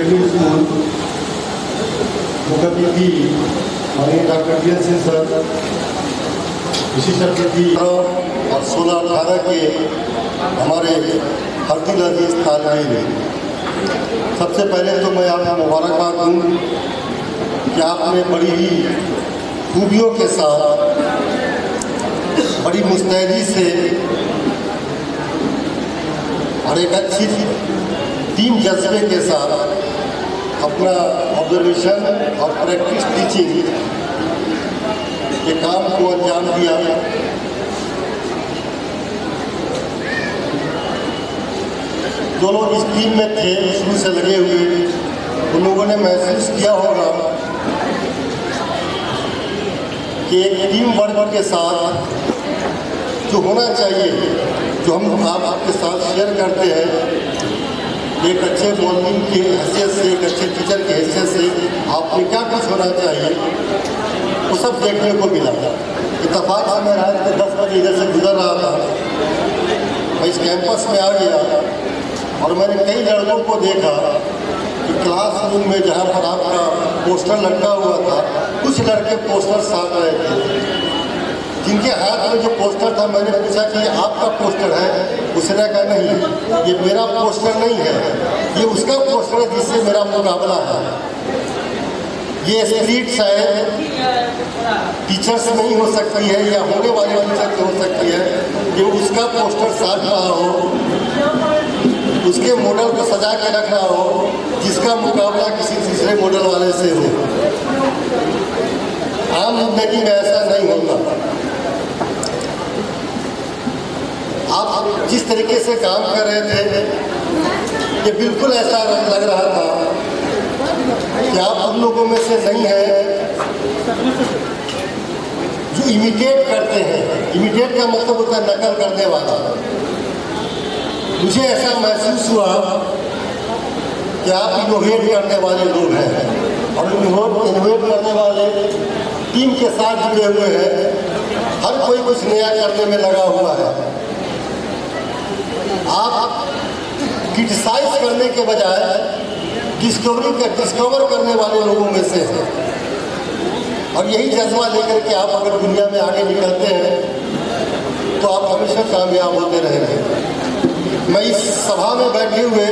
Polytechnic school, मुख्य अतिथि माननीय डॉक्टर डी सिंह सर, विशिष्ट अतिथि और 16-18 के हमारे हरदिल अजीज तालिब। सबसे पहले तो मैं आपको मुबारकबाद दूँ कि आपने बड़ी ही खूबियों के साथ, बड़ी मुस्तैदी से और एक अच्छी टीम जज्बे के साथ अपना ऑब्जर्वेशन और प्रैक्टिस टीचिंग के काम को अंजाम दिया। जो लोग इस टीम में थे, शुरू से लगे हुए, उन लोगों ने महसूस किया होगा कि एक टीम वर्क के साथ जो होना चाहिए, जो हम आपके साथ शेयर करते हैं, एक अच्छे मॉडलिंग की हैसियत से, एक अच्छे टीचर की हैसियत से आपने क्या कुछ होना चाहिए, वो सब देखने को मिला। इत्तेफाक से मैं रात को 10 बजे इधर से गुजर रहा था, मैं इस कैंपस में आ गया और मैंने कई लड़कों को देखा कि क्लासरूम में जहाँ पर आपका पोस्टर लटका हुआ था, कुछ लड़के पोस्टर साथ रहे थे। जिनके हाथ में जो पोस्टर था, मैंने पूछा कि ये आपका पोस्टर है? उसने कहा नहीं, ये मेरा पोस्टर नहीं है, ये उसका पोस्टर है जिससे मेरा मुकाबला है। ये स्पिरिट शायद टीचर्स नहीं हो सकती है या होने वाले टीचर हो सकती है कि उसका पोस्टर साथ रहा हो, उसके मॉडल को सजा के रख रहा हो, जिसका मुकाबला किसी दूसरे मॉडल वाले से हो। आम जिंदगी में ऐसा नहीं होता। आप जिस तरीके से काम कर रहे थे, ये बिल्कुल ऐसा लग रहा था कि आप उन लोगों में से नहीं हैं जो इमिटेट करते हैं। इमिटेट का मतलब होता है नकल करने वाला। मुझे ऐसा महसूस हुआ कि आप इनोवेट करने वाले लोग हैं और इनोवेट करने वाले टीम के साथ जुड़े हुए हैं। हर कोई कुछ नया करने में लगा हुआ है। आप क्रिटिसाइज करने के बजाय डिस्कवर करने वाले लोगों में से हैं और यही जज्बा लेकर के आप अगर दुनिया में आगे निकलते हैं तो आप हमेशा कामयाब होते रहेंगे। मैं इस सभा में बैठे हुए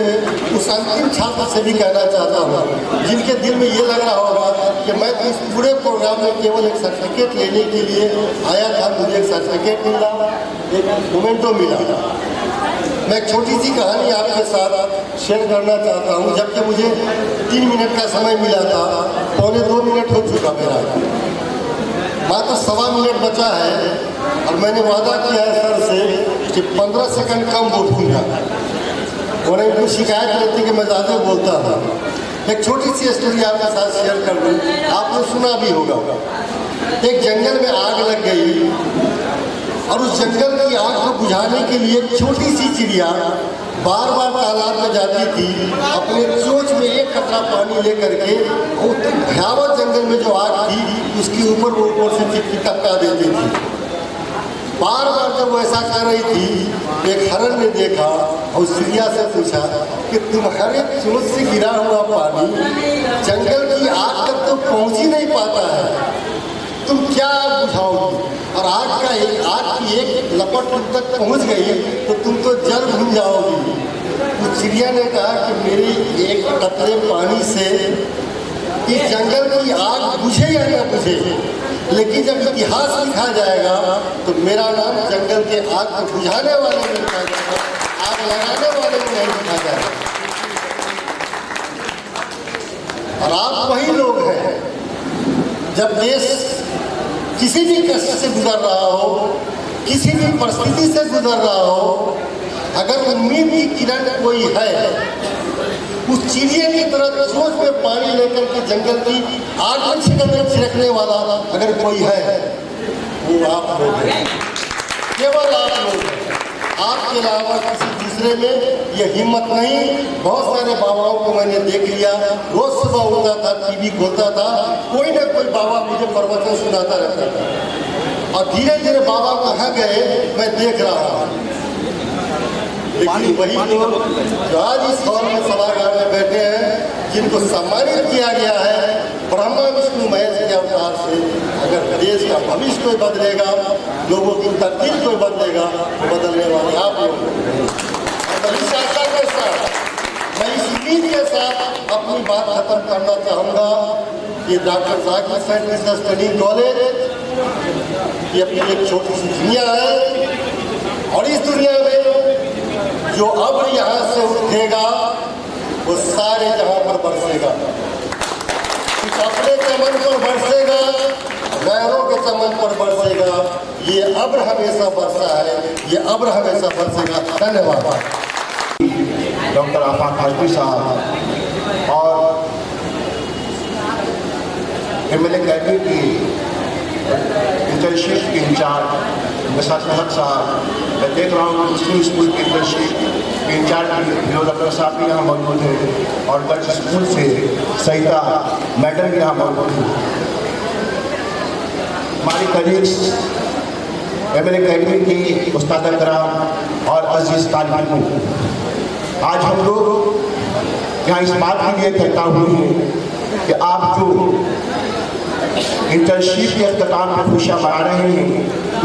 उस अंतिम छात्र से भी कहना चाहता हूँ जिनके दिल में ये लग रहा होगा कि मैं तो इस पूरे प्रोग्राम में केवल एक सर्टिफिकेट लेने के लिए आया था, मुझे एक सर्टिफिकेट मिला, एक मोमेंटो मिला। मैं एक छोटी सी कहानी आपके साथ शेयर करना चाहता हूँ। जबकि मुझे 3 मिनट का समय मिला था, 2.25 मिनट हो चुका मेरा, मात्र 1.25 मिनट बचा है और मैंने वादा किया है सर से कि 15 सेकंड कम बोलूँगा। उन्हें कुछ शिकायत रहती कि मैं ज़्यादा बोलता हूँ। एक छोटी सी स्टोरी आपके साथ शेयर कर दूँ, आपने सुना भी होगा। एक जंगल में आग लग गई और उस जंगल की आग को बुझाने के लिए एक छोटी सी चिड़िया बार बार तालाब में जाती थी, अपने चोंच में एक कतरा पानी लेकर के भयावह जंगल में जो आग थी उसके ऊपर वो ऊपर से टपका देती थी। बार बार जब वो ऐसा कर रही थी, एक हरण ने देखा और उस चिड़िया से पूछा कि तुम्हारे चोंच से गिरा हुआ पानी जंगल की आग तक तो पहुँच ही नहीं पाता है, तुम क्या बुझाओगी? और आग की एक लपट तुम तक पहुंच गई तो तुम तो जल भून जाओगी। तो चिड़िया ने कहा कि मेरी एक कतरे पानी से इस जंगल की आग बुझे या न बुझे, लेकिन जब इतिहास लिखा जाएगा तो मेरा नाम जंगल के आग को बुझाने वाले में लिखा जाएगा, आग लगाने वाले में नहीं लिखा जाएगा। और आप वही लोग हैं, जब देश किसी भी कष्ट से गुजर रहा हो, किसी भी परिस्थिति से गुजर रहा हो, अगर उम्मीद की किरण कोई है, उस चिड़िया की तरह चोंच में पानी लेकर के जंगल की आग में छिड़कने वाला अगर कोई है, वो आप लोग हैं, केवल आप लोग हैं। आपके अलावा किसी दूसरे में ये हिम्मत नहीं। बहुत सारे बाबाओं को मैंने देख लिया, रोज सुबह उठता था, टीवी खोलता था, कोई ना कोई बाबा मुझे प्रवचन सुनाता रहता था और धीरे धीरे बाबा कहाँ गए मैं देख रहा हूँ। लेकिन वही लोग जो आज इस हॉल में सभागार में बैठे हैं, जिनको सम्मानित किया गया है ब्रह्मा विष्णु महेश के अवतार से, अगर देश का भविष्य कोई बदलेगा, लोगों की तकदीर कोई बदलेगा, तो बदलने वाले आप लोग। और इस आशा के साथ, मैं इस उम्मीद के साथ अपनी बात खत्म करना चाहूँगा कि doctor Zakir Hussain business training college ये अपनी एक छोटी सी दुनिया है, और इस दुनिया में जो अब यहाँ से उठेगा वो सारे जहाँ पर बरसेगा, कुछ अपने चमन पर बरसेगा, गैरों के चमन पर बरसेगा। ये अब्र हमेशा बरसा है, ये अब्र हमेशा बरसेगा। धन्यवाद। डॉक्टर आफाक हाजमी साहब और एमएलए कैबिनेट की इंटर्नशिप के इंचार्ज मिसाज महक साहब, मैं देख रहा हूँ मुस्लिम स्कूल की इंटर्नशिप के इंचार्ज विनोद अकबर साहब भी यहाँ मौजूद हैं और गर्ल्स स्कूल से सईदा मैडम भी यहाँ मौजूद हैं। हमारी कलीग्स एमएलए कैबिनेट की उस्ताद कराम और अजीज तालिबान, आज हम लोग यहाँ इस बात के लिए इकट्ठा हुए हैं कि आप जो इंटर्नशिप के अख्ताम पर खुशियाँ मना रहे हैं,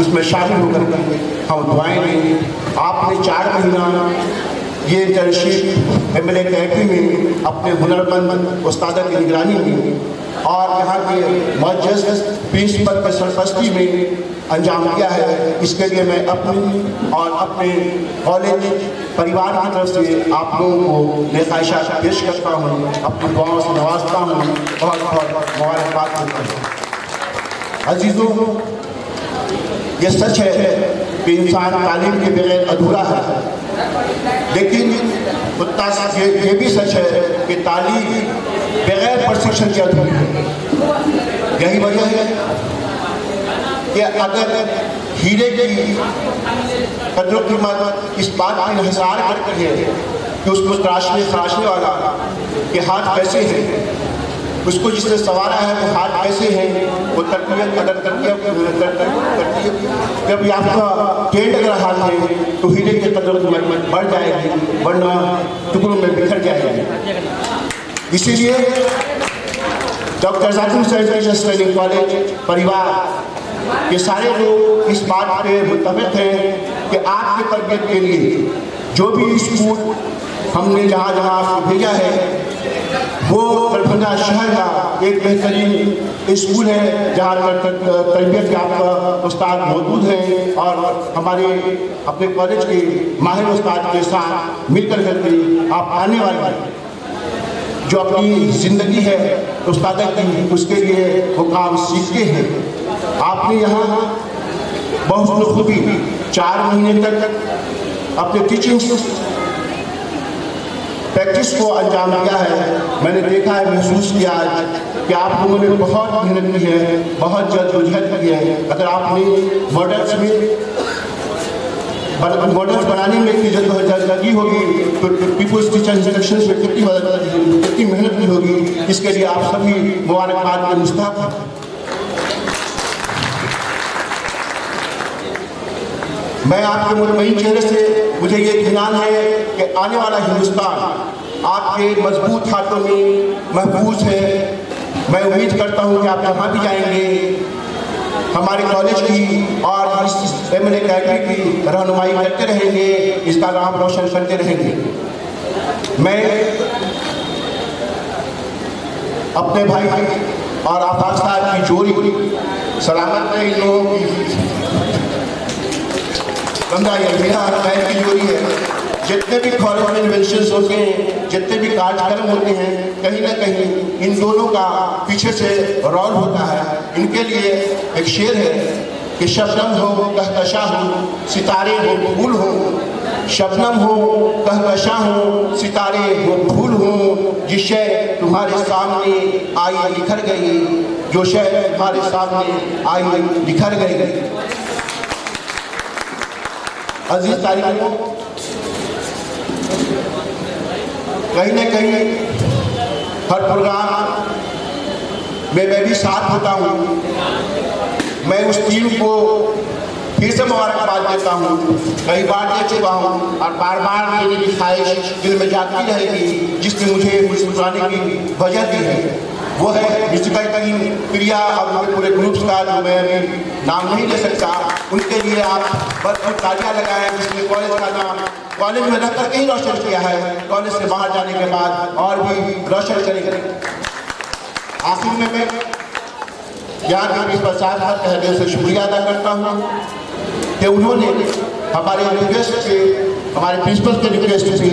उसमें शामिल होकर के हम दुआएं दें। आपने 4 महीना ये इंटर्नशिप एमएलए कैफी में अपने हुनरमंद उस्ताद की निगरानी में और यहाँ के मौजूद प्रिंसिपल की सरपरस्ती में अंजाम किया है। इसके लिए मैं अपनी और अपने कॉलेज परिवार की तरफ से आप लोगों को नेकाइशा पेश करता हूँ, अपनी दुआओं से नवाजता हूँ, बहुत बहुत मुबारकबाद देता हूँ। अजीजों, ये सच है कि इंसान तालीम के बगैर अधूरा है, लेकिन उतना ये भी सच है कि तालीम बगैर प्रशिक्षण के अधूरी है। यही वजह है कि अगर हीरे की कदर कीमत इस बात पर इंहिसार करती है कि उसको तराशने वाला के हाथ कैसे हैं, उसको जिसने संवारा है वो हाथ कैसे हैं, वो तरबियत कदर करती है। जब आपका टेंट अगर हाथ है तो हीरे की कदर कीमत बढ़ जाएगी, वरना टुकड़ों में बिखर जाएगी। इसीलिए doctor Zakir Hussain business training college परिवार ये सारे लोग इस बात पे मुत्तफिक हैं कि आपकी तरबियत के लिए जो भी स्कूल हमने जहाँ जहाँ आपको भेजा है वो दरभंगा शहर का एक बेहतरीन स्कूल है, जहाँ तरबियत याफ्ता उस्ताद मौजूद हैं और हमारे अपने कॉलेज के माहिर उस्ताद के साथ मिलकर करके आप आने वाले जो अपनी ज़िंदगी है उस्ताद की, उसके लिए वो काम सीखते हैं। आपने यहाँ बहुत खूबी 4 महीने तक अपने टीचिंग प्रैक्टिस को अंजाम दिया है। मैंने देखा है, महसूस किया है कि आप लोगों ने बहुत मेहनत की है, बहुत जद्दोजहद की है। अगर आपने मॉडल्स बनाने में इतनी जद्दोजहद लगी होगी तो पीपुल्स टीचर इंस्ट्रक्शंस में कितनी मेहनत की होगी। इसके लिए आप सभी मुबारकबाद के मुस्तहक हैं। मैं आपके मुतमईन चेहरे से मुझे ये इत्मीनान है कि आने वाला हिंदुस्तान आपके मजबूत हाथों में महफूज है। मैं उम्मीद करता हूँ कि आप जहाँ भी जाएंगे हमारे कॉलेज की और इस एमएलए कैटेगरी की रहनुमाई करते रहेंगे, इसका नाम रोशन करते रहेंगे। मैं अपने भाई और आफाक साहब की जोड़ी सलामत में इन लोगों की बंदा पैर की जोड़ी है। जितने भी कॉलेज में इन्वेंशंस होते हैं, जितने भी कार्यक्रम होते हैं, कहीं ना कहीं इन दोनों का पीछे से रोल होता है। इनके लिए एक शेर है कि शबनम हो कहकशा हो सितारे हो फूल हो, शबनम हो कहकशा हो सितारे हो फूल हो, जिस शय तुम्हारे सामने आई निखर गई, जो शय तुम्हारे सामने आई निखर गई। अजीज तालिबान, कहीं ना कहीं हर प्रोग्राम में मैं भी साथ होता हूँ। मैं उस टीम को फिर से मुबारकबाद देता हूँ। कई बार दे चुका हूँ और बार बार देने की ख्वाहिश दिल में जाती रहेगी, जिसने मुझे मुस्कुराने की वजह दी है। वो है म्यूजिकल टीम प्रिया और उनके पूरे ग्रुप्स का, जो मैं अभी नाम नहीं ले सकता। उनके लिए आप भरपूर तालियां लगाएं, जिसने कॉलेज का नाम कॉलेज में रह करके ही रोशन किया है, कॉलेज से बाहर जाने के बाद और भी रोशन करेंगे। आखिर में मैं यहाँ के प्रिंसिपल साहब का तहे दिल से शुक्रिया अदा करता हूँ कि उन्होंने हमारे रिक्वेस्ट से, हमारे प्रिंसिपल के रिक्वेस्ट से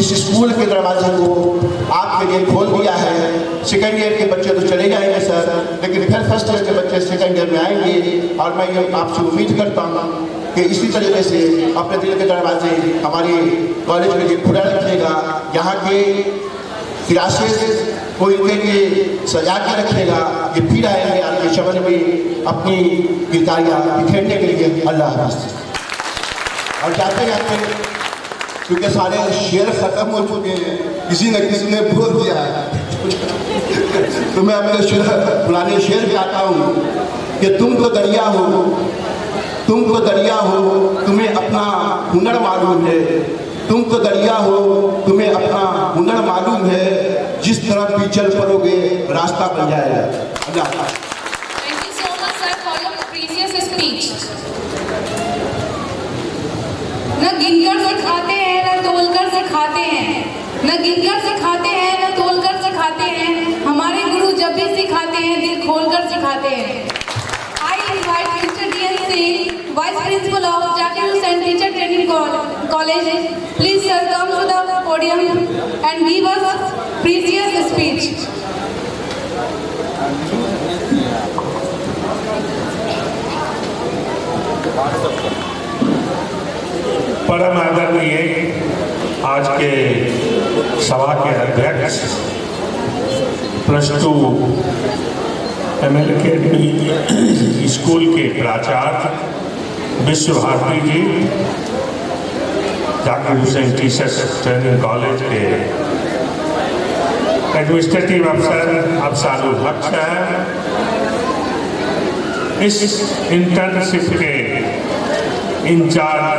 इस स्कूल के दरवाजे को आपके लिए खोल दिया है। सेकेंड ईयर के बच्चे तो चले जाएंगे सर, लेकिन फिर फर्स्ट ईयर के बच्चे सेकेंड ईयर में आएंगे और मैं ये आपसे उम्मीद करता हूँ कि इसी तरीके से अपने दिल के दरवाजे हमारे कॉलेज के लिए खुला रखिएगा। यहाँ के क्लासेस को इनके लिए सजा के रखिएगा। ये फिर आएंगे आपके शहर में अपनी गिरदारियाँ बिखेरने के लिए। अल्लाह हाफ़िज़। और जाते जाते, क्योंकि सारे शेर खत्म हो चुके हैं, किसी न किसी ने बोल दिया है तो मैं अपने पुराने शेर गाता हूँ कि तुम तो दरिया हो, तुम तो दरिया हो, तुम्हें अपना हुनर मालूम है। तुम तो दरिया हो, तुम्हें अपना हुनर मालूम है। जिस तरफ भी चल पड़ोगे रास्ता बन जाएगा। Thank you so much, sir, for your precious speech. न गिनकर सिखाते हैं, न तोलकर सिखाते हैं, न गिनकर सिखाते हैं, न तोलकर सिखाते हैं। हमारे गुरु जब भी सिखाते हैं दिल खोलकर सिखाते हैं। I invite Mr. D.N. Singh, Vice Principal of Jati Hussain Teacher Training College. Please sir, come to the podium and give us precious speech. परम आदरणीय आज के सभा के अध्यक्ष +2 MLK स्कूल के प्राचार्य Vishwa Bharti ji, Zakir Hussain teachers training college के एडमिनिस्ट्रेटिव अफसर अफसारुल हक साहब, इस इंटर्नशिप के इंचार्ज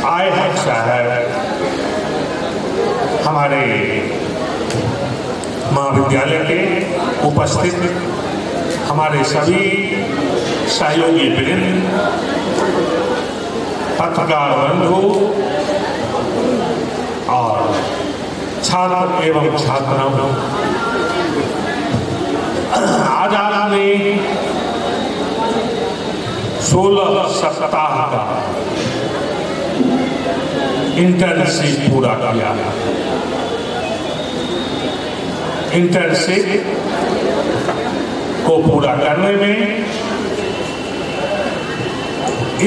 आए हक साहब, हमारे महाविद्यालय के उपस्थित हमारे सभी सहयोगी वृंद, पत्रकार बंधु और छात्र एवं छात्राओं, आज आपने 16 सप्ताह का इंटर्नशिप पूरा किया। इंटर्नशिप को पूरा करने में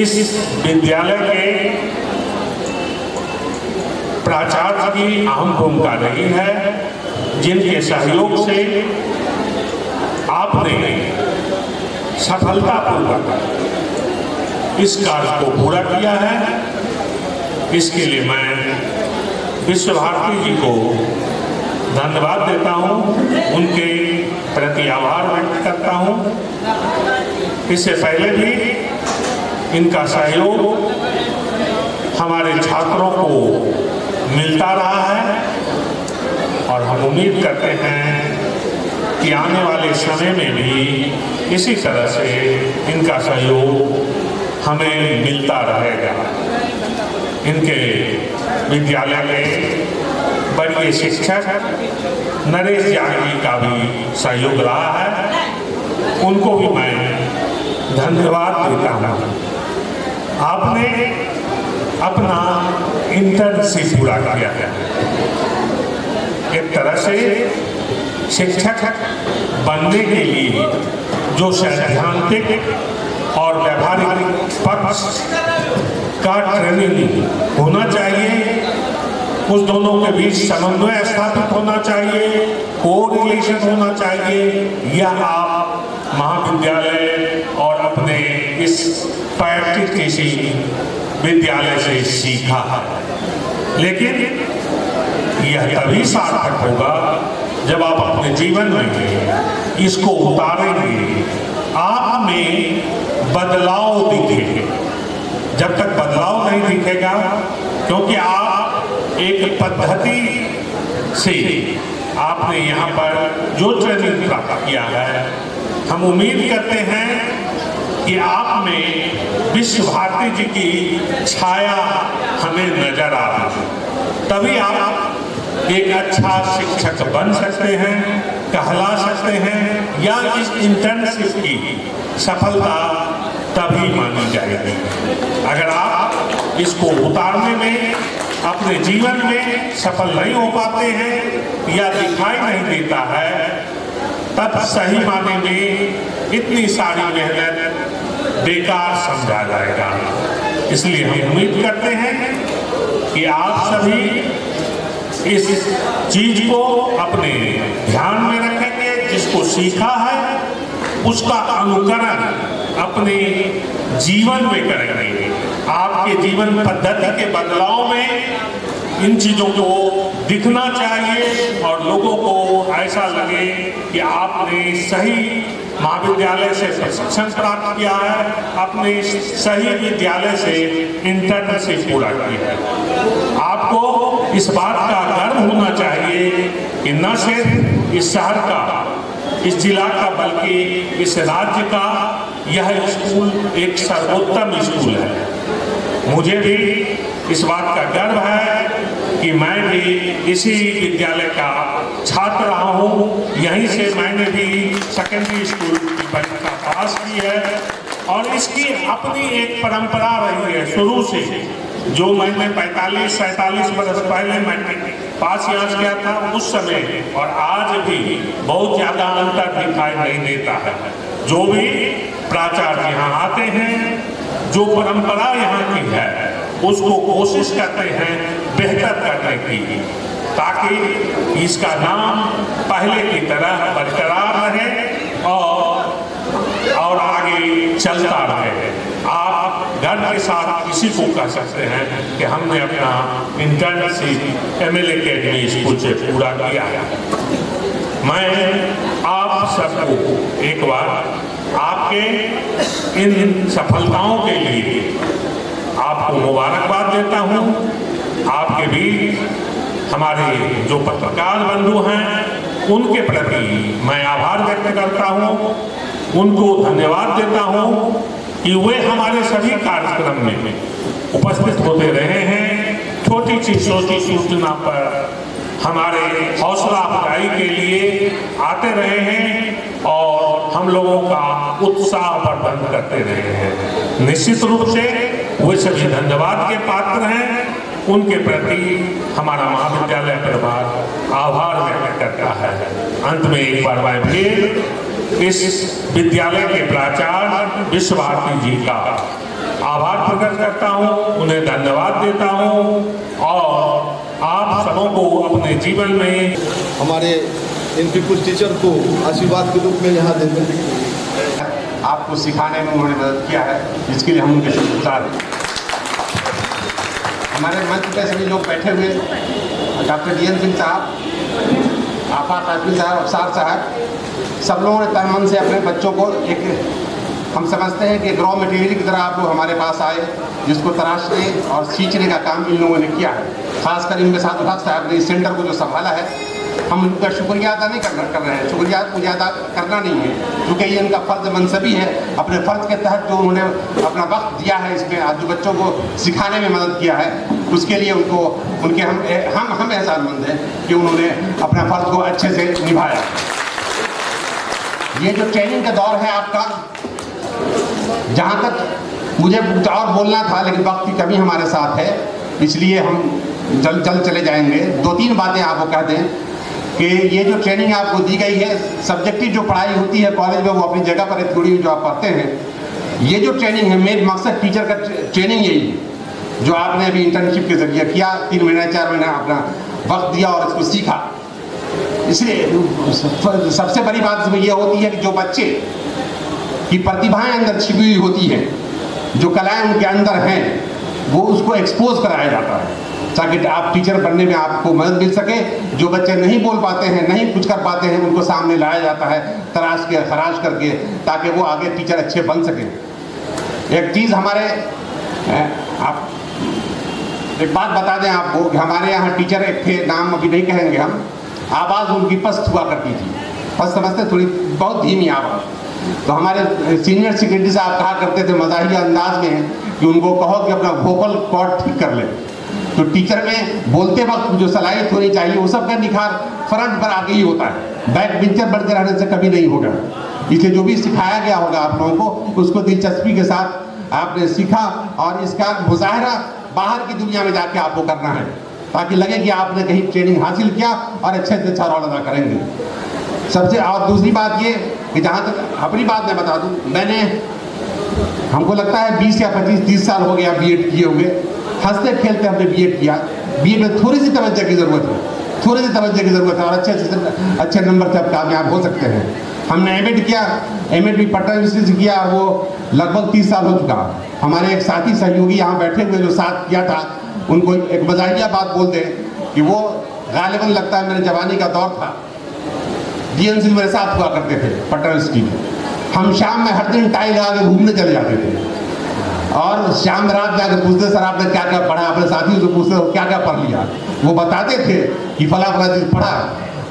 इस विद्यालय के प्राचार्य की अहम भूमिका रही है, जिनके सहयोग से आपने सफलतापूर्वक इस कार्य को पूरा किया है। इसके लिए मैं विश्व भारती जी को धन्यवाद देता हूं, उनके प्रति आभार व्यक्त करता हूं। इससे पहले भी इनका सहयोग हमारे छात्रों को मिलता रहा है और हम उम्मीद करते हैं कि आने वाले समय में भी इसी तरह से इनका सहयोग हमें मिलता रहेगा। इनके विद्यालय में वरीय शिक्षक नरेश जागी का भी सहयोग रहा है, उनको भी मैं धन्यवाद देता हूँ। आपने अपना इंटर्नशिप पूरा किया है। एक तरह से शिक्षक बनने के लिए जो सैद्धांतिक और व्यावहारिक पक्ष का ट्रेनिंग होना चाहिए, उस दोनों के बीच समन्वय स्थापित होना चाहिए, कोरिलेशन होना चाहिए, यह आप महाविद्यालय और अपने इस पैतृक कृषि विद्यालय से सीखा है। लेकिन यह तभी सार्थक होगा जब आप अपने जीवन में इसको उतारेंगे। आप में बदलाव दिखे। जब तक बदलाव नहीं दिखेगा, क्योंकि आप एक पद्धति से आपने यहाँ पर जो ट्रेनिंग प्राप्त किया है, हम उम्मीद करते हैं कि आप में विश्व भारती जी की छाया हमें नजर आ रही है। तभी आप एक अच्छा शिक्षक बन सकते हैं, कहला सकते हैं, या इस इंटर्नशिप की सफलता तभी मानी जाएगी अगर आप इसको उतारने में अपने जीवन में सफल नहीं हो पाते हैं या दिखाई नहीं देता है, तब सही माने में इतनी सारी मेहनत बेकार समझा जाएगा। इसलिए हम उम्मीद करते हैं कि आप सभी इस चीज को अपने ध्यान में रखेंगे, जिसको सीखा है उसका अनुकरण अपने जीवन में करेंगे। आपके जीवन पद्धति के बदलाव में इन चीजों को दिखना चाहिए और लोगों को ऐसा लगे कि आपने सही महाविद्यालय से प्रशिक्षण प्राप्त किया है, अपने सही विद्यालय से इंटर्नशिप पूरा किया है। आपको इस बात का गर्व होना चाहिए कि न सिर्फ इस शहर का, इस जिला का, बल्कि इस राज्य का यह स्कूल एक सर्वोत्तम स्कूल है। मुझे भी इस बात का गर्व है कि मैं भी इसी विद्यालय का छात्र रहा हूँ। यहीं से मैंने भी सेकेंडरी स्कूल की परीक्षा पास की है और इसकी अपनी एक परंपरा रही है शुरू से। जो मैंने 45-47 वर्ष पहले मैंने पास यहाँ किया था, उस समय और आज भी बहुत ज़्यादा अंतर दिखाई नहीं देता है। जो भी प्राचार्य यहाँ आते हैं, जो परंपरा यहाँ की है, उसको कोशिश करते हैं बेहतर करने की, ताकि इसका नाम पहले की तरह बरकरार रहे और आगे चलता रहे। आप गर्व के साथ इसी को कह सकते हैं कि हमने अपना इंटर्नशिप एमएलए अकेडमी स्कूल से पूरा किया है। मैं आप सबको एक बार आपके इन सफलताओं के लिए आपको मुबारकबाद देता हूँ। आपके भी हमारे जो पत्रकार बंधु हैं, उनके प्रति मैं आभार व्यक्त करता हूँ, उनको धन्यवाद देता हूँ कि वे हमारे सभी कार्यक्रम में उपस्थित होते रहे हैं। छोटी सी सूचना पर हमारे हौसला अफजाई के लिए आते रहे हैं और हम लोगों का उत्साह वर्धन करते रहे हैं। निश्चित रूप से वे सभी धन्यवाद के पात्र हैं। उनके प्रति हमारा महाविद्यालय परिवार आभार व्यक्त करता है। अंत में एक बार मैं फिर इस विद्यालय के प्राचार्य विश्व भारती जी का आभार प्रकट करता हूँ, उन्हें धन्यवाद देता हूँ और आप सबों को अपने जीवन में हमारे इन पीपुल्स टीचर को आशीर्वाद के रूप में यहाँ देते हैं। आपको सिखाने में उन्होंने मदद किया है, जिसके लिए हम उनके शुक्रगुजार हैं। हमारे मंच पे सभी लोग बैठे हुए, डॉक्टर DN सिंह साहब, आफाक कासमी साहब, अफसार साहब, सब लोगों ने तन मन से अपने बच्चों को एक, हम समझते हैं कि एक रॉ मटेरियल की तरह आप लोग हमारे पास आए, जिसको तराशने और सींचने का काम इन लोगों ने किया है। खासकर इनके साथ उल्लास साहब ने इस सेंटर को जो संभाला है, हम उनका शुक्रिया अदा नहीं कर रहे हैं, शुक्रिया अदा करना नहीं है, क्योंकि ये इनका फ़र्ज मनसबी है। अपने फ़र्ज के तहत जो उन्होंने अपना वक्त दिया है, इसमें आज जो बच्चों को सिखाने में मदद किया है, उसके लिए उनके हम एहसानमंद हैं कि उन्होंने अपना फ़र्ज को अच्छे से निभाया। ये जो ट्रेनिंग का दौर है आपका, जहाँ तक मुझे और बोलना था लेकिन वक्त की कमी हमारे साथ है, इसलिए हम जल्द चले जाएंगे। 2-3 बातें आपको कह दें कि ये जो ट्रेनिंग आपको दी गई है, सब्जेक्टिव जो पढ़ाई होती है कॉलेज में, वो अपनी जगह पर है, थोड़ी जो आप पढ़ते हैं। ये जो ट्रेनिंग है, मेन मकसद टीचर का ट्रेनिंग यही है, जो आपने अभी इंटर्नशिप के जरिए किया, 3 महीना 4 महीना अपना वक्त दिया और इसको सीखा। इसलिए सबसे बड़ी बात इसमें यह होती है कि जो बच्चे की प्रतिभाएं अंदर छिपी हुई होती हैं, जो कलाएं उनके अंदर हैं, वो उसको एक्सपोज कराया जाता है, ताकि आप टीचर बनने में आपको मदद मिल सके। जो बच्चे नहीं बोल पाते हैं, नहीं कुछ कर पाते हैं, उनको सामने लाया जाता है तराश के खराश करके, ताकि वो आगे टीचर अच्छे बन सकें। एक चीज़ हमारे आप एक बात बता दें आपको कि हमारे यहाँ टीचर एक थे, नाम अभी नहीं कहेंगे हम, आवाज़ उनकी पस्त हुआ करती थी, पस्त समझते, थोड़ी बहुत धीमी आवाज़। तो हमारे सीनियर सेक्रेटरी साहब कहा करते थे मज़ाहिया अंदाज में कि उनको कहो कि अपना वोकल कॉर्ड ठीक कर ले। तो टीचर में बोलते वक्त जो सलाहियत होनी चाहिए वो सब का निखार फ्रंट पर आके ही होता है, बैक बेंचर बनते रहने से कभी नहीं होगा। इसलिए जो भी सिखाया गया होगा आप लोगों को उसको दिलचस्पी के साथ आपने सीखा और इसका मुजाहरा बाहर की दुनिया में जाके आपको करना है, ताकि लगे कि आपने कहीं ट्रेनिंग हासिल किया और अच्छे से अच्छा रोल अदा करेंगे। सबसे और दूसरी बात ये कि जहाँ तक अपनी बात मैं बता दूँ, मैंने हमको लगता है 20 या 25-30 साल हो गया बीएड किए हुए, हंसते खेलते हमने बीएड किया। बीएड में थोड़ी सी तवज्जो की ज़रूरत है, थोड़ी सी तवज्जो की ज़रूरत है और अच्छे नंबर से आप कामयाब हो सकते हैं। हमने एमएड किया, एमएड भी पटना यूनिवर्सिटी से किया, वो लगभग 30 साल हो चुका। हमारे एक साथी सहयोगी यहाँ बैठे हुए जो साथ किया था, उनको एक मज़ाहिया बात बोल दें कि वो गालिबन लगता है मेरे जवानी का दौर था, डीएनसी मेरे साथ हुआ करते थे पटना यूनिवर्सिटी में। हम शाम में हर दिन टाई लगा के घूमने चले जाते थे और शाम रात जाकर पूछते सर आपने क्या क्या पढ़ा, अपने साथियों से पूछते क्या क्या पढ़ लिया। वो बताते थे कि फला फला चीज़ पढ़ा,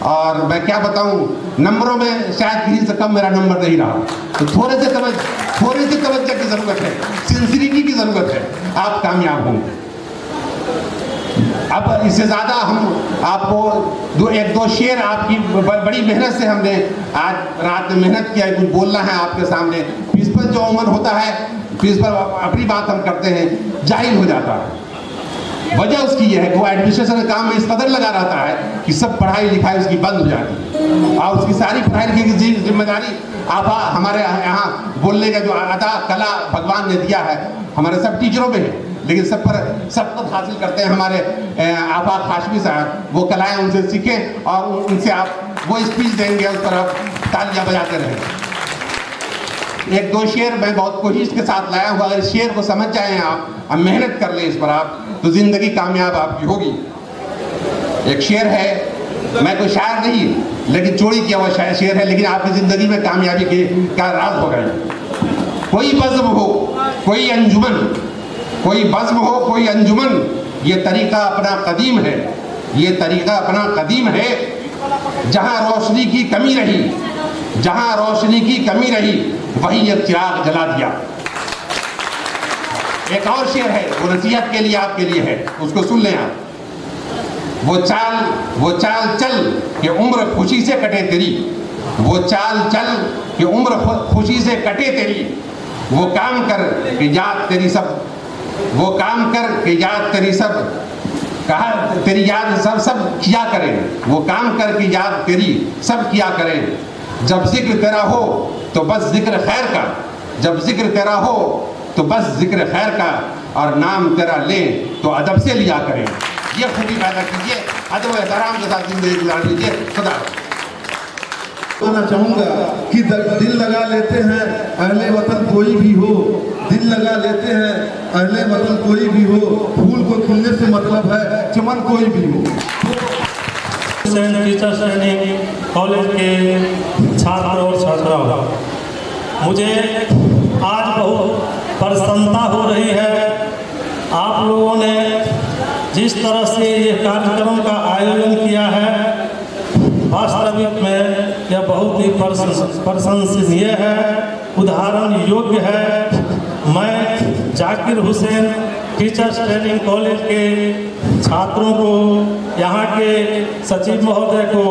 और मैं क्या बताऊं नंबरों में शायद किसी से कम मेरा नंबर नहीं रहा। तो थोड़े से तवज्जो की ज़रूरत है, सिंसिरिटी की ज़रूरत है, आप कामयाब होंगे। अब इससे ज़्यादा हम आपको एक दो शेर आपकी बड़ी मेहनत से हमने आज रात में मेहनत किया है, कुछ बोलना है आपके सामने। प्रिंसिपल जो अमूमन होता है, प्रिंसिपल अपनी बात हम करते हैं जाहिल हो जाता है। वजह उसकी यह है कि वो एडमिनिस्ट्रेशन के काम में इस कदर लगा रहता है कि सब पढ़ाई लिखाई उसकी बंद हो जाती है और उसकी सारी पढ़ाई लिखाई की जिम्मेदारी आप हमारे यहाँ बोलने का जो अदा कला भगवान ने दिया है हमारे सब टीचरों में है, लेकिन सब कुछ हासिल करते हैं हमारे आफाक हाशमी साहब। वो कलाएं उनसे सीखें और उनसे आप वो स्पीच देंगे, उस पर आप तालियां बजाते रहें। एक दो शेर मैं बहुत कोशिश के साथ लाया हुआ, अगर शेर को समझ जाएं आप मेहनत कर लें इस पर आप, तो ज़िंदगी कामयाब आपकी होगी। एक शेर है, मैं कोई शायर नहीं लेकिन चोरी किया हुआ शेर है, लेकिन आपकी ज़िंदगी में कामयाबी का राज होगा। कोई बज़्म हो कोई अंजुमन, कोई बज़्म हो कोई अंजुमन, ये तरीक़ा अपना कदीम है, ये तरीक़ा अपना कदीम है। जहाँ रोशनी की कमी रही, जहाँ रोशनी की कमी रही, वहीं एक चिराग जला दिया। एक और शेर है, वो नसीहत के लिए आपके लिए है, उसको सुन लें आप। वो चाल चल कि उम्र खुशी से कटे तेरी, वो चाल चल कि उम्र खुशी से कटे तेरी, वो काम कर कि याद तेरी सब, वो काम कर कि याद तेरी सब, कहा तेरी याद सब किया करें, वो काम कर कि याद तेरी सब किया करें। जब जिक्र तेरा हो तो बस जिक्र खैर का, जब जिक्र तेरा हो तो बस जिक्र खैर का, और नाम तेरा ले तो अदब से लिया करें। ये खूबी पैदा कीजिए, अदब एहतराम के साथ जिंदगी गुजार लीजिए। खुदा कहना चाहूँगा कि दिल लगा लेते हैं अहले वतन कोई भी हो, दिल लगा लेते हैं अहले वतन कोई भी हो, फूल को खिलने से मतलब है चमन कोई भी हो। टीचर ट्रेनिंग कॉलेज के छात्र और छात्राओं, मुझे आज बहुत प्रसन्नता हो रही है। आप लोगों ने जिस तरह से ये कार्यक्रम का आयोजन किया है, वास्तविक में यह बहुत ही प्रशंसनीय है, उदाहरण योग्य है। मैं Zakir Hussain teachers training college के छात्रों को, यहाँ के सचिव महोदय को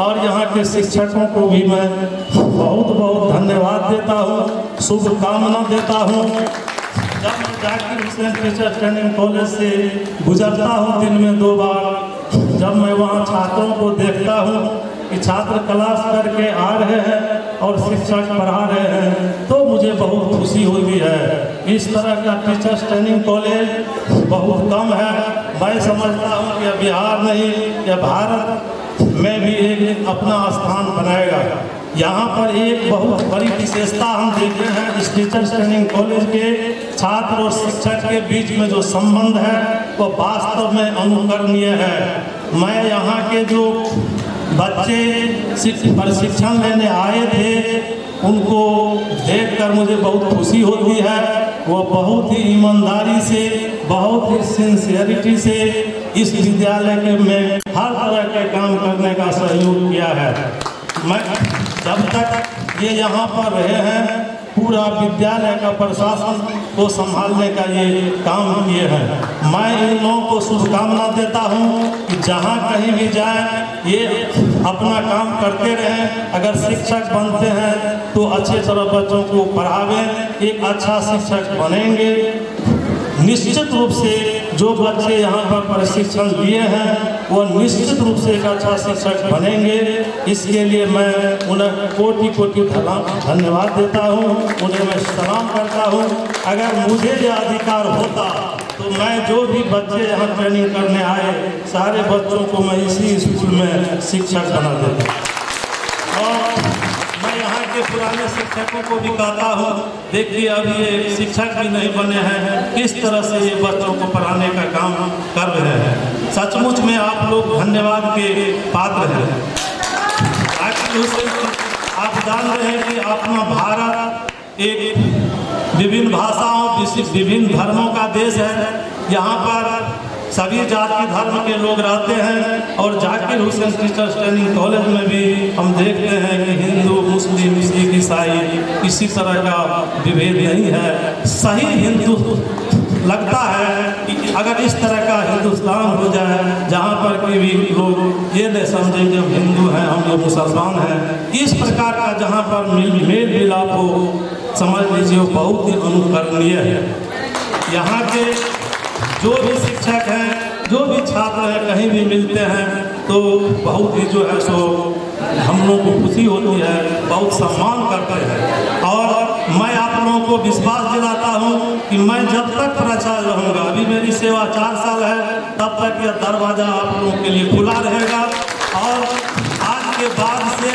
और यहाँ के शिक्षकों को भी मैं बहुत बहुत धन्यवाद देता हूँ, शुभकामना देता हूँ। जब मैं Zakir Hussain teachers training college से गुजरता हूँ दिन में 2 बार, जब मैं वहाँ छात्रों को देखता हूँ कि छात्र क्लास करके आ रहे हैं और शिक्षक पढ़ा रहे हैं, तो मुझे बहुत खुशी हुई है। इस तरह का टीचर्स ट्रेनिंग कॉलेज बहुत कम है। मैं समझता हूँ कि बिहार नहीं, यह भारत में भी एक अपना स्थान बनाएगा। यहाँ पर एक बहुत बड़ी विशेषता हम देखते हैं, इस टीचर्स ट्रेनिंग कॉलेज के छात्र और शिक्षक के बीच में जो संबंध है वो वास्तव में अनुकरणीय है। मैं यहाँ के जो बच्चे प्रशिक्षण लेने आए थे उनको देखकर मुझे बहुत खुशी होती है। वो बहुत ही ईमानदारी से, बहुत ही सिंसियरिटी से इस विद्यालय के में हर तरह के काम करने का सहयोग किया है। मैं जब तक ये यहाँ पर रहे हैं पूरा विद्यालय का प्रशासन को संभालने का ये काम किए हैं। मैं इन लोगों को शुभकामना देता हूँ कि जहाँ कहीं भी जाए ये अपना काम करते रहें। अगर शिक्षक बनते हैं तो अच्छे तरह बच्चों को पढ़ावें, एक अच्छा शिक्षक बनेंगे। निश्चित रूप से जो बच्चे यहाँ पर प्रशिक्षण लिए हैं वो निश्चित रूप से एक अच्छा शिक्षक बनेंगे। इसके लिए मैं उन्हें कोटि कोटि धन्यवाद देता हूँ, उन्हें मैं सलाम करता हूँ। अगर मुझे यह अधिकार होता तो मैं जो भी बच्चे यहाँ ट्रेनिंग करने आए सारे बच्चों को मैं इसी स्कूल में शिक्षक बना देता। और मैं यहाँ के पुराने शिक्षकों को भी कहता हूँ, देखिए अभी ये शिक्षक भी नहीं बने हैं, किस तरह से ये बच्चों को पढ़ाने का काम कर रहे हैं। सचमुच में आप लोग धन्यवाद के पात्र हैं। आप जान रहे हैं कि अपना भारत एक विभिन्न भाषाओं, विभिन्न धर्मों का देश है। यहाँ पर सभी जाति धर्म के लोग रहते हैं और Zakir Hussain teachers training college में भी हम देखते हैं कि हिंदू, मुस्लिम, सिख, ईसाई किसी तरह का विभेद नहीं है। सही हिंदू लगता है कि अगर इस तरह का हिंदुस्तान हो जाए जहाँ पर कि भी लोग ये नहीं समझें कि हम हिंदू हैं, हम लोग मुसलमान हैं, इस प्रकार का जहाँ पर मेल मिलाप हो, समझ लीजिए बहुत ही अनुकरणीय है। यहाँ के जो भी शिक्षक हैं, जो भी छात्र हैं, कहीं भी मिलते हैं तो बहुत ही जो है सो हम लोग को खुशी होती है, बहुत सम्मान करते हैं। और मैं आप लोगों को विश्वास दिलाता हूँ कि मैं जब तक प्राचार्य रहूँगा, अभी मेरी सेवा 4 साल है, तब तक यह दरवाज़ा आप लोगों के लिए खुला रहेगा। और आज के बाद से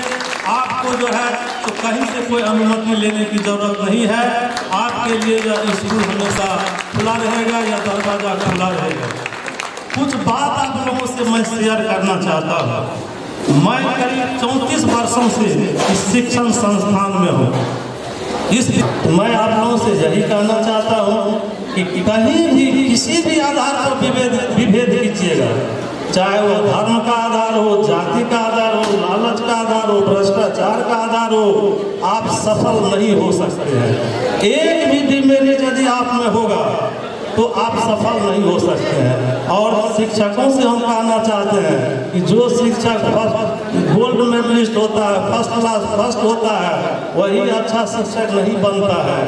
आपको जो है तो कहीं से कोई अनुमति लेने की ज़रूरत नहीं है। आपके लिए यह स्कूल हमेशा खुला रहेगा, यह दरवाज़ा खुला रहेगा। कुछ बात आप लोगों से मैं शेयर करना चाहता हूँ। मैं करीब 34 वर्षों से इस शिक्षण संस्थान में हूँ। मैं आप लोगों से यही कहना चाहता हूँ कि कहीं भी किसी भी आधार पर विभेद कीजिएगा, चाहे वो धर्म का आधार हो, जाति का आधार हो, लालच का आधार हो, भ्रष्टाचार का आधार हो, आप सफल नहीं हो सकते हैं। एक भी डिमेरिट यदि आप में होगा तो आप सफल नहीं हो सकते हैं। और शिक्षकों से हम कहना चाहते हैं कि जो शिक्षक गोल्ड मेडलिस्ट होता है, फर्स्ट क्लास फर्स्ट होता है, वही अच्छा शिक्षक नहीं बनता है।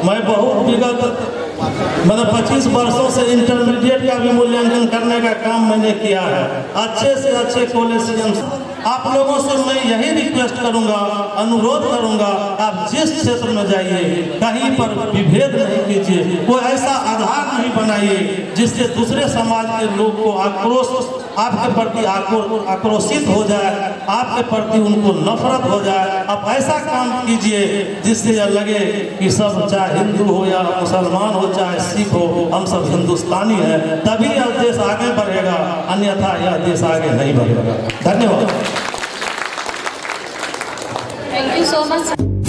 मैं बहुत विगत 25 वर्षों से इंटरमीडिएट का भी मूल्यांकन करने का काम मैंने किया है। अच्छे से अच्छे कॉलेज आप लोगों से मैं यही रिक्वेस्ट करूंगा, अनुरोध करूंगा, आप जिस क्षेत्र में जाइए कहीं पर विभेद नहीं कीजिए, कोई ऐसा आधार नहीं बनाइए जिससे दूसरे समाज के लोग को आक्रोश आपके प्रति आक्रोशित हो जाए, आपके प्रति उनको नफरत हो जाए। आप ऐसा काम कीजिए जिससे यह लगे कि सब, चाहे हिंदू हो या मुसलमान हो, चाहे सिख हो, हम सब हिंदुस्तानी हैं। तभी यह देश आगे बढ़ेगा, अन्यथा यह देश आगे नहीं बढ़ेगा। धन्यवाद। Thank you so much.